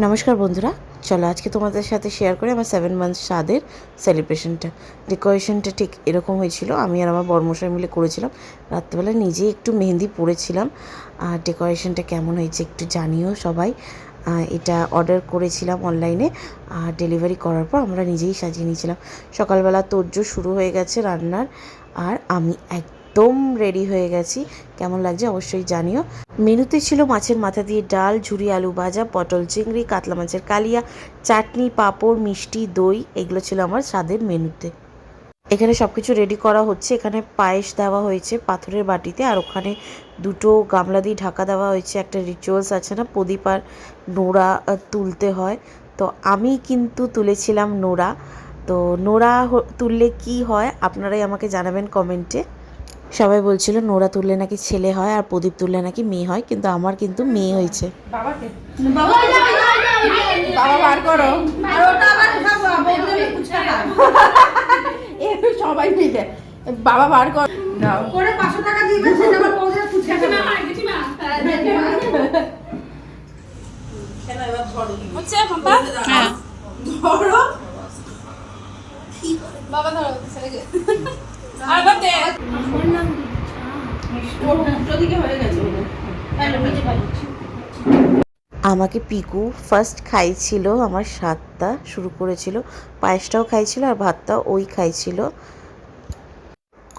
নমস্কার বন্ধুরা, চলো আজকে তোমাদের সাথে শেয়ার করি আমার 7 মান্থস স্বাদের সেলিব্রেশনটা। ডেকোরেশনটা ঠিক এরকম হয়েছিল, আমি আর আমার বরমশাই মিলে করেছিলাম। রাত্রেবেলা নিজেই একটু মেহেন্দি পরেছিলাম। আর ডেকোরেশনটা কেমন হয়েছে একটু জানিও সবাই। এটা অর্ডার করেছিলাম অনলাইনে, আর ডেলিভারি করার পর আমরা নিজেই সাজিয়ে নিয়েছিলাম। সকালবেলা তোড়জোড় শুরু হয়ে গেছে রান্নার, আর আমি একদম রেডি হয়ে গেছি। কেমন লাগছে অবশ্যই জানিও। মেনুতে ছিল মাছের মাথা দিয়ে ডাল, ঝুরি আলু ভাজা, পটল চিংড়ি, কাতলা মাছের কালিয়া, চাটনি, পাঁপড়, মিষ্টি, দই। এগুলো ছিল আমার স্বাদের মেনুতে। এখানে সব কিছু রেডি করা হচ্ছে। এখানে পায়েস দেওয়া হয়েছে পাথরের বাটিতে, আর ওখানে দুটো গামলা দিয়ে ঢাকা দেওয়া হয়েছে। একটা রিচুয়ালস আছে না, প্রদীপ আর নোড়া তুলতে হয়, তো আমি কিন্তু তুলেছিলাম নোড়া। তো নোড়া তুললে কি হয় আপনারাই আমাকে জানাবেন কমেন্টে। সবাই বলছিল নোড়া তুললে নাকি ছেলে হয় আর প্রদীপ তুললে নাকি মেয়ে হয়, কিন্তু আমার কিন্তু মেয়ে হয়েছে। বাবা বার করো, সবাই মিলে বাবা বার কর করে 500 টাকা দিবেন, সেটা আবার পৌঁছে ফুচকা খেলা এবার ধরো হচ্ছে বাবা। হ্যাঁ ধরো বাবা, ধরো ছেলেকে আর বাতে উল্টো দিকে হয়ে গেছে। আমাকে পিকু ফার্স্ট খাইছিল, আমার স্বাদটা শুরু করেছিল। পায়েসটাও খাইছিল আর ভাতটাও ওই খাইছিল।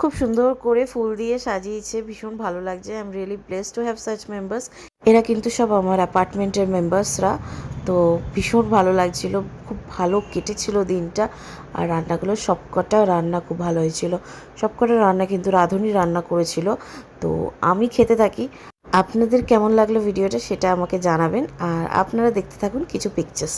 খুব সুন্দর করে ফুল দিয়ে সাজিয়েছে, ভীষণ ভালো লাগছে। I am really blessed to have such members. এরা কিন্তু সব আমার অ্যাপার্টমেন্টের মেম্বার্সরা। তো ভীষণ ভালো লাগছিল, খুব ভালো কেটেছিল দিনটা। আর রান্নাগুলো সবকটা রান্না খুব ভালো হয়েছিল। সবকটা রান্না কিন্তু রাঁধুনি রান্না করেছিল। তো আমি খেতে থাকি। আপনাদের কেমন লাগলো ভিডিওটা সেটা আমাকে জানাবেন, আর আপনারা দেখতে থাকুন কিছু পিকচার্স।